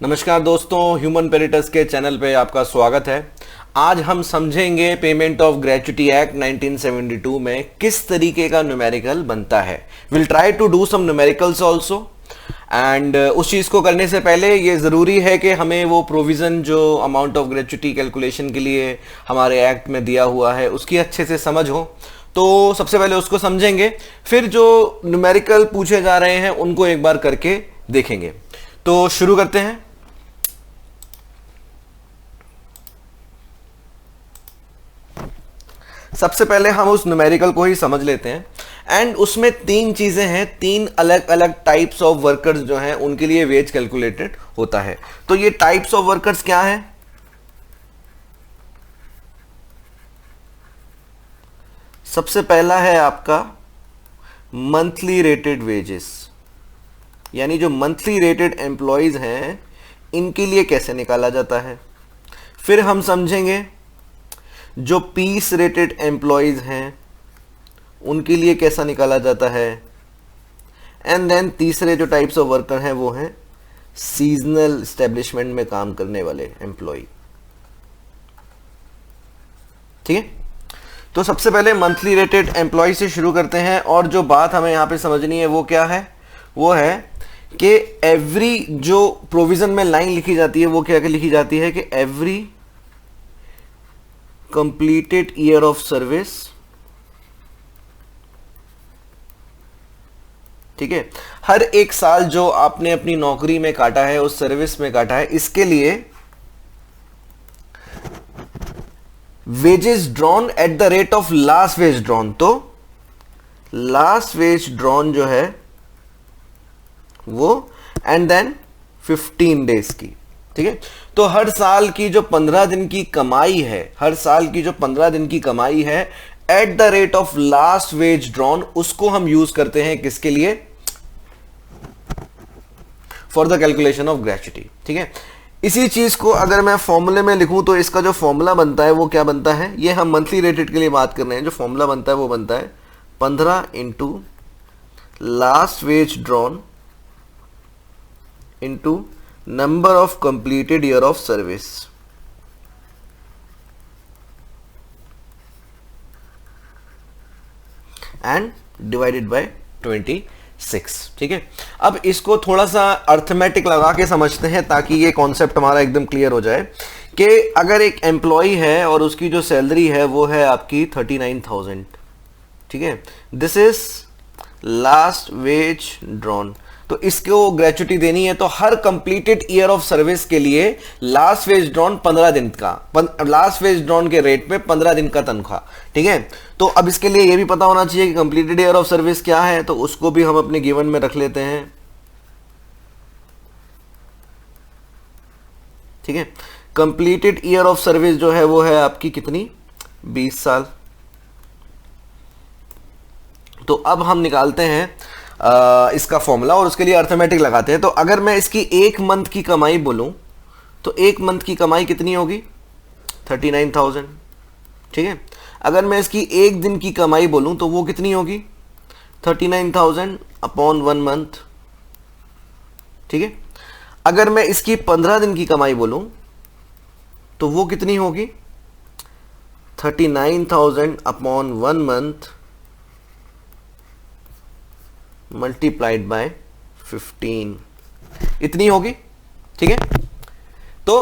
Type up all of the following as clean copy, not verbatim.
नमस्कार दोस्तों, ह्यूमन पेरिटस के चैनल पे आपका स्वागत है। आज हम समझेंगे पेमेंट ऑफ ग्रेच्युटी एक्ट 1972 में किस तरीके का न्यूमेरिकल बनता है। Will try to do some numericals also and उस चीज़ को करने से पहले ये ज़रूरी है कि हमें वो प्रोविज़न जो अमाउंट ऑफ ग्रेच्युटी कैलकुलेशन के लिए हमारे एक्ट में दिया हुआ है उसकी अच्छे से समझ हो। तो सबसे पहले उसको समझेंगे, फिर जो न्यूमेरिकल पूछे जा रहे हैं उनको एक बार करके देखेंगे। तो शुरू करते हैं। सबसे पहले हम उस न्यूमेरिकल को ही समझ लेते हैं एंड उसमें तीन चीजें हैं, तीन अलग अलग टाइप्स ऑफ वर्कर्स जो हैं उनके लिए वेज कैलकुलेटेड होता है। तो ये टाइप्स ऑफ वर्कर्स क्या हैं? सबसे पहला है आपका मंथली रेटेड वेजेस, यानी जो मंथली रेटेड एम्प्लॉयज हैं इनके लिए कैसे निकाला जाता है। फिर हम समझेंगे जो पीस रेटेड एम्प्लॉयज हैं उनके लिए कैसा निकाला जाता है। एंड देन तीसरे जो टाइप्स ऑफ वर्कर हैं वो हैं सीजनल एस्टेब्लिशमेंट में काम करने वाले एम्प्लॉय। ठीक है, तो सबसे पहले मंथली रेटेड एम्प्लॉय से शुरू करते हैं। और जो बात हमें यहां पे समझनी है वो क्या है, वो है कि एवरी जो प्रोविजन में लाइन लिखी जाती है वो क्या लिखी जाती है कि every completed year of service. ठीक है, हर एक साल जो आपने अपनी नौकरी में काटा है, उस सर्विस में काटा है, इसके लिए wages drawn at the rate of last wage drawn. तो लास्ट वेज ड्रॉन जो है वो एंड देन 15 डेज की। ठीक है, तो हर साल की जो 15 दिन की कमाई है, हर साल की जो 15 दिन की कमाई है at the rate of last wage drawn, उसको हम यूज करते हैं किसके लिए? For the calculation of gratuity. ठीक है, इसी चीज को अगर मैं फॉर्मूले में लिखूं तो इसका जो फॉर्मूला बनता है वो क्या बनता है, ये हम मंथली रेटेड के लिए बात कर रहे हैं। जो फॉर्मूला बनता है वो बनता है 15 into last wage drawn into number of completed year of service. And divided by 26। ठीक है, अब इसको थोड़ा सा अर्थमेटिक लगा के समझते हैं ताकि ये कॉन्सेप्ट हमारा एकदम क्लियर हो जाए कि अगर एक एम्प्लॉय है और उसकी जो सैलरी है वो है आपकी 39,000। ठीक है, this is last wage drawn. तो इसको ग्रेच्युटी देनी है तो हर कंप्लीटेड ईयर ऑफ सर्विस के लिए लास्ट वेज ड्रॉन 15 दिन का, लास्ट वेज ड्रॉन के रेट पे 15 दिन का तनख्वाह। ठीक है, तो अब इसके लिए ये भी पता होना चाहिए कि कंप्लीटेड ईयर ऑफ सर्विस क्या है, तो उसको भी हम अपने गिवन में रख लेते हैं। ठीक है, कंप्लीटेड ईयर ऑफ सर्विस जो है वो है आपकी कितनी? 20 साल। तो अब हम निकालते हैं इसका फॉर्मूला और उसके लिए अर्थमेटिक लगाते हैं। तो अगर मैं इसकी एक मंथ की कमाई बोलूं तो एक मंथ की कमाई कितनी होगी? 39,000। ठीक है, अगर मैं इसकी एक दिन की कमाई बोलूं तो वो कितनी होगी? 39,000 अपॉन 1 मंथ। ठीक है, अगर मैं इसकी 15 दिन की कमाई बोलूं तो वो कितनी होगी? 39,000 अपॉन 1 मंथ मल्टीप्लाइड बाय 15, इतनी होगी। ठीक है, तो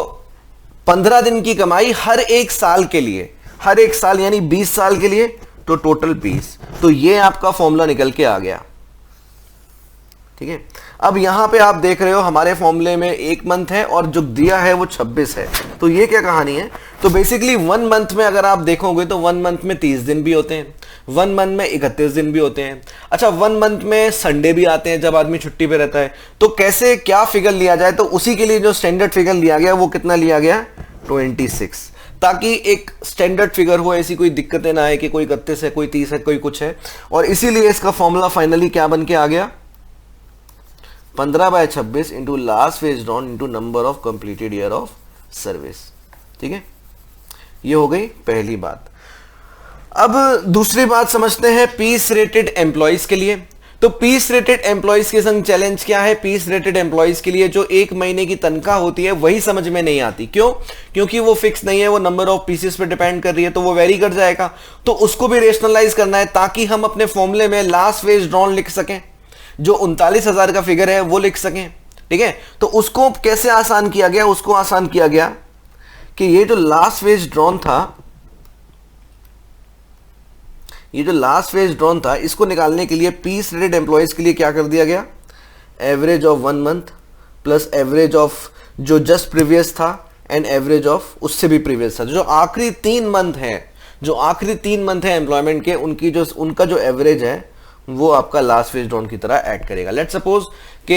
15 दिन की कमाई हर एक साल के लिए, हर एक साल यानी 20 साल के लिए, तो टोटल 20। तो ये आपका फॉर्मूला निकल के आ गया। ठीक है, अब यहां पे आप देख रहे हो हमारे फॉर्मूले में एक मंथ है और जो दिया है वो 26 है। तो ये क्या कहानी है? तो बेसिकली 1 मंथ में अगर आप देखोगे तो 1 मंथ में 30 दिन भी होते हैं, 1 मंथ में 31 दिन भी होते हैं। अच्छा, 1 मंथ में संडे भी आते हैं जब आदमी छुट्टी पे रहता है। तो कैसे क्या फिगर लिया जाए, तो उसी के लिए जो स्टैंडर्ड फिगर लिया गया वो कितना लिया गया? 26, ताकि एक स्टैंडर्ड फिगर हो, ऐसी कोई दिक्कतें ना आए कि कोई 31 है, कोई 30 है, कोई कुछ है। और इसीलिए इसका फॉर्मूला फाइनली क्या बन के आ गया? 15/26 into last wage drawn into number of completed year of service. ठीक है, ये हो गई पहली बात। अब दूसरी बात समझते हैं पीस रेटेड एम्प्लॉयज के लिए। तो पीस रेटेड एम्प्लॉइज के संग चैलेंज क्या है? पीस रेटेड एम्प्लॉइज के लिए जो एक महीने की तनख्वाह होती है वही समझ में नहीं आती। क्यों? क्योंकि वो फिक्स नहीं है, वो नंबर ऑफ पीसेस पे डिपेंड कर रही है, तो वो वेरी कर जाएगा। तो उसको भी रेशनलाइज करना है ताकि हम अपने फॉर्मूले में लास्ट वेज ड्रॉन लिख सकें, जो 39,000 का फिगर है वो लिख सकें। ठीक है, तो उसको कैसे आसान किया गया? उसको आसान किया गया कि ये जो लास्ट वेज ड्रॉन था, ये जो लास्ट वेज ड्रॉन था, इसको निकालने के लिए पीस रेटेड एम्प्लॉयज के लिए क्या कर दिया गया? Average of 1 month plus average of जो जस्ट प्रीवियस था एंड एवरेज ऑफ उससे भी प्रीवियस था। जो आखिरी 3 मंथ है, जो आखिरी 3 मंथ है एम्प्लॉयमेंट के, उनका जो एवरेज है वो आपका लास्ट वेज ड्रॉन की तरह ऐड करेगा। लेट्स सपोज कि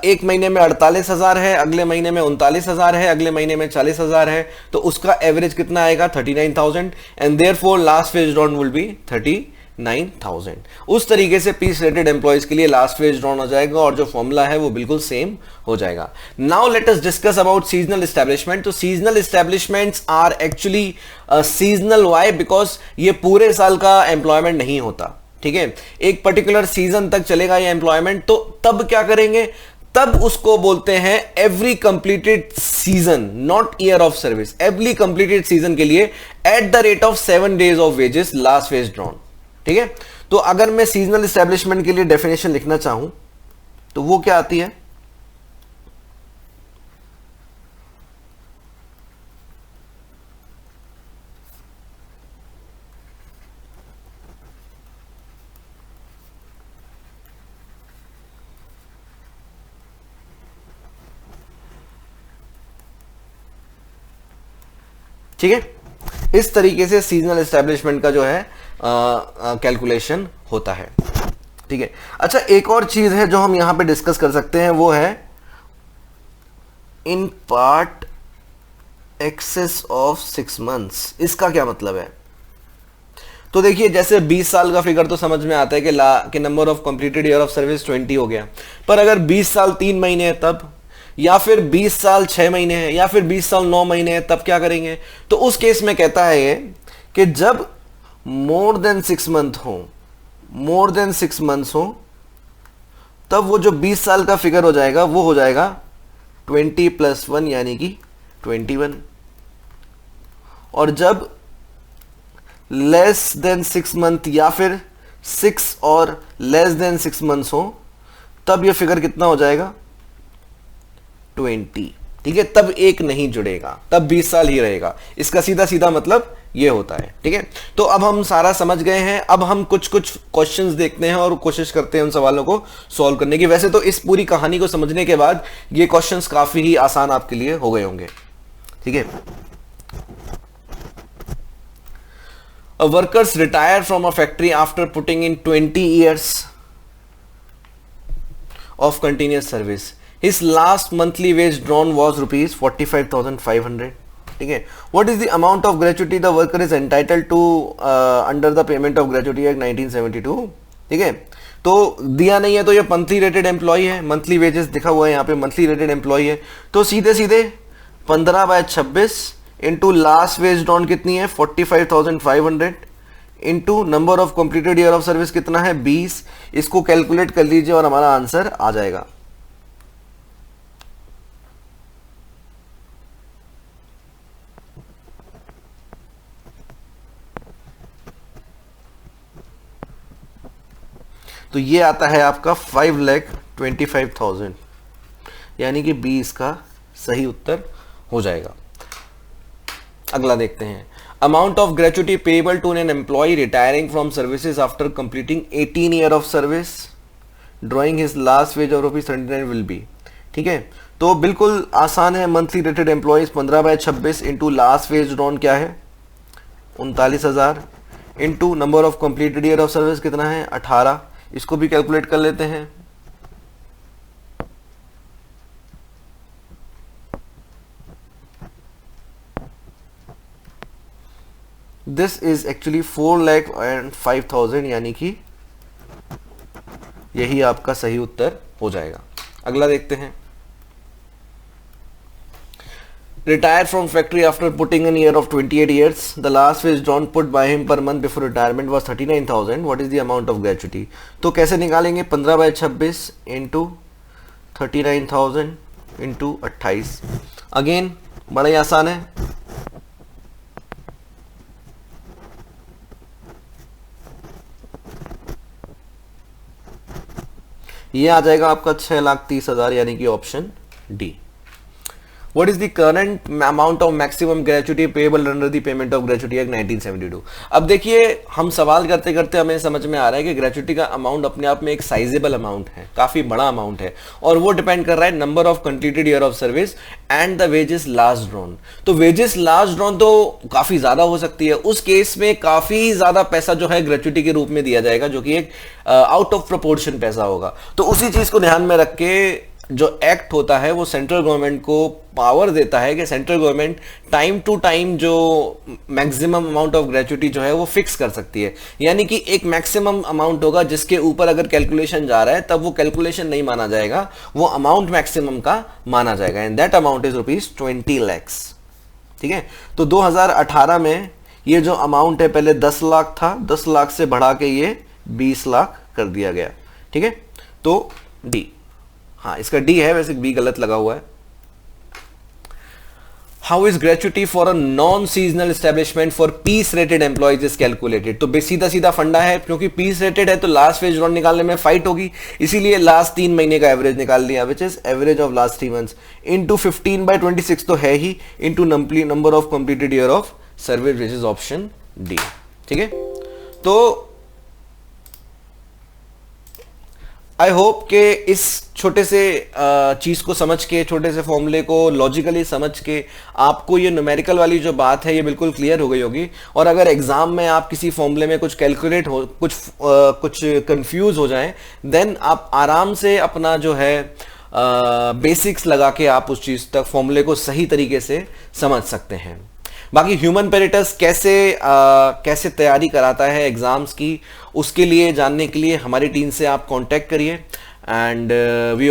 एक महीने में 48,000 है, अगले महीने में 39,000 है, अगले महीने में 40,000 है, तो उसका एवरेज कितना आएगा? 39,000 and therefore last wage drawn will be 39,000। उस तरीके से पीस रेटेड एम्प्लॉयज के लिए लास्ट वेज ड्रॉन हो जाएगा और जो फॉर्मूला है वो बिल्कुल सेम हो जाएगा। Now let us discuss about seasonal establishment. तो seasonal establishments are actually seasonal, why? Because ये पूरे साल का एम्प्लॉयमेंट नहीं होता। ठीक है, एक पर्टिकुलर सीजन तक चलेगा ये एम्प्लॉयमेंट। तो तब क्या करेंगे? तब उसको बोलते हैं every completed season, not year of service. Every completed season के लिए at the rate of 7 days of wages last wage drawn. ठीक है, तो अगर मैं सीजनल एस्टैब्लिशमेंट के लिए डेफिनेशन लिखना चाहूं तो वो क्या आती है? ठीक है, इस तरीके से सीजनल एस्टैब्लिशमेंट का जो है कैलकुलेशन होता है। ठीक है, अच्छा एक और चीज है जो हम यहां पे डिस्कस कर सकते हैं, वो है in part excess of 6 months. इसका क्या मतलब है? तो देखिए, जैसे 20 साल का फिगर तो समझ में आता है कि number of completed year of service 20 हो गया, पर अगर 20 साल 3 महीने है तब, या फिर 20 साल 6 महीने है, या फिर 20 साल 9 महीने है, तब क्या करेंगे? तो उस केस में कहता है ये कि जब मोर देन 6 मंथ हो, मोर देन 6 मंथ्स हो, तब वो जो 20 साल का फिगर हो जाएगा वो हो जाएगा 20 + 1 यानी कि 21। और जब लेस देन 6 मंथ या फिर 6 और लेस देन 6 मंथ्स हो, तब ये फिगर कितना हो जाएगा? 20। ठीक है, तब एक नहीं जुड़ेगा, तब 20 साल ही रहेगा। इसका सीधा सीधा मतलब ये होता है। ठीक है, तो अब हम सारा समझ गए हैं। अब हम कुछ कुछ क्वेश्चंस देखते हैं और कोशिश करते हैं उन सवालों को सॉल्व करने की। वैसे तो इस पूरी कहानी को समझने के बाद ये क्वेश्चंस काफी ही आसान आपके लिए हो गए होंगे। ठीक है, A workers retire from a factory after putting in 20 years of continuous service. His last monthly wage drawn was rupees 45,500. ठीक है, what is the amount of gratuity the worker is entitled to under the payment of gratuity act 1972? ठीक है, तो दिया नहीं है तो ये मंथली रेटेड एम्प्लॉय है, मंथली वेजेस दिखा हुआ है यहाँ पे, मंथली रेटेड एम्प्लॉय है। तो सीधे सीधे 15/26 इंटू लास्ट वेज ड्रॉन कितनी है? 45,500 into number of completed year of service कितना है? 20। इसको कैलकुलेट कर लीजिए और हमारा आंसर आ जाएगा। तो ये आता है आपका 5,25,000, यानी कि 20 का सही उत्तर हो जाएगा। अगला देखते हैं, amount of gratuity payable to an employ retiring from services after completing 18 year of service, drawing his last wage of ₹39 will be. ठीक है, तो बिल्कुल आसान है। Monthly rated employees 15/26 into last wage drawn क्या है? 39,000 into number of completed year of service कितना है? 18। इसको भी कैलकुलेट कर लेते हैं। दिस इज एक्चुअली 4,05,000, यानी कि यही आपका सही उत्तर हो जाएगा। अगला देखते हैं, retired from factory after putting in year of 28 years. The last wage drawn put by him per month before retirement was 39,000. What is the amount of gratuity? तो कैसे निकालेंगे? 15/26 इंटू 39,000 इंटू 28. अगेन बड़ा ही आसान है. ये आ जाएगा आपका 6,30,000 यानी कि option D. What is the current amount of maximum gratuity payable under the Payment of Gratuity Act 1972? अब देखिए, हम सवाल करते करते हमें समझ में आ रहा है कि ग्रेचुटी का अमाउंट अपने आप में एक साइजेबल अमाउंट है, काफी बड़ा अमाउंट है, और वो डिपेंड कर रहा है number of completed year of service and the wages last drawn. तो वेजेस लास्ट ड्रॉन तो काफी ज्यादा हो सकती है. उस केस में काफी ज्यादा पैसा जो है ग्रेचुटी के रूप में दिया जाएगा, जो कि एक आउट ऑफ प्रोपोर्शन पैसा होगा. तो उसी चीज को ध्यान में रख के जो एक्ट होता है वो सेंट्रल गवर्नमेंट को पावर देता है कि central government time to time जो मैक्सिमम अमाउंट ऑफ ग्रेचुटी जो है वो फिक्स कर सकती है. यानी कि एक मैक्सिमम अमाउंट होगा जिसके ऊपर अगर कैलकुलेशन जा रहा है तब वो कैलकुलेशन नहीं माना जाएगा, वो अमाउंट मैक्सिमम का माना जाएगा. And that amount is ₹20 lakhs. ठीक है. तो 2018 में ये जो अमाउंट है पहले 10 लाख था, 10 लाख से बढ़ा के ये 20 लाख कर दिया गया. ठीक है. तो डी, हाँ इसका डी है, वैसे बी गलत लगा हुआ है. How is gratuity for a non seasonal establishment for piece rated employees is calculated? तो सीधा सीधा फंडा है, क्योंकि पीस रेटेड है तो लास्ट वेज ड्रॉन निकालने में फाइट होगी, इसीलिए लास्ट 3 महीने का एवरेज निकाल लिया, which is average of last 3 months into 15/26 तो है ही, into number of completed year of service, which is option D. ठीक है. तो आई होप कि इस छोटे से चीज को समझ के, छोटे से फॉर्मूले को लॉजिकली समझ के आपको ये न्यूमेरिकल वाली जो बात है ये बिल्कुल क्लियर हो गई होगी. और अगर एग्जाम में आप किसी फॉर्मूले में कुछ कैलकुलेट हो, कुछ कंफ्यूज हो जाएं, देन आप आराम से अपना जो है बेसिक्स लगा के आप उस चीज तक फॉर्मूले को सही तरीके से समझ सकते हैं. बाकी ह्यूमन पेरिटस कैसे तैयारी कराता है एग्जाम्स की, उसके लिए जानने के लिए हमारी टीम से आप कांटेक्ट करिए. And we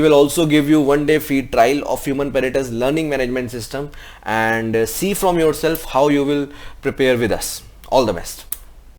will also give you 1 day free trial of Human Peritus learning management system and see from your self how you will prepare with us. All the best.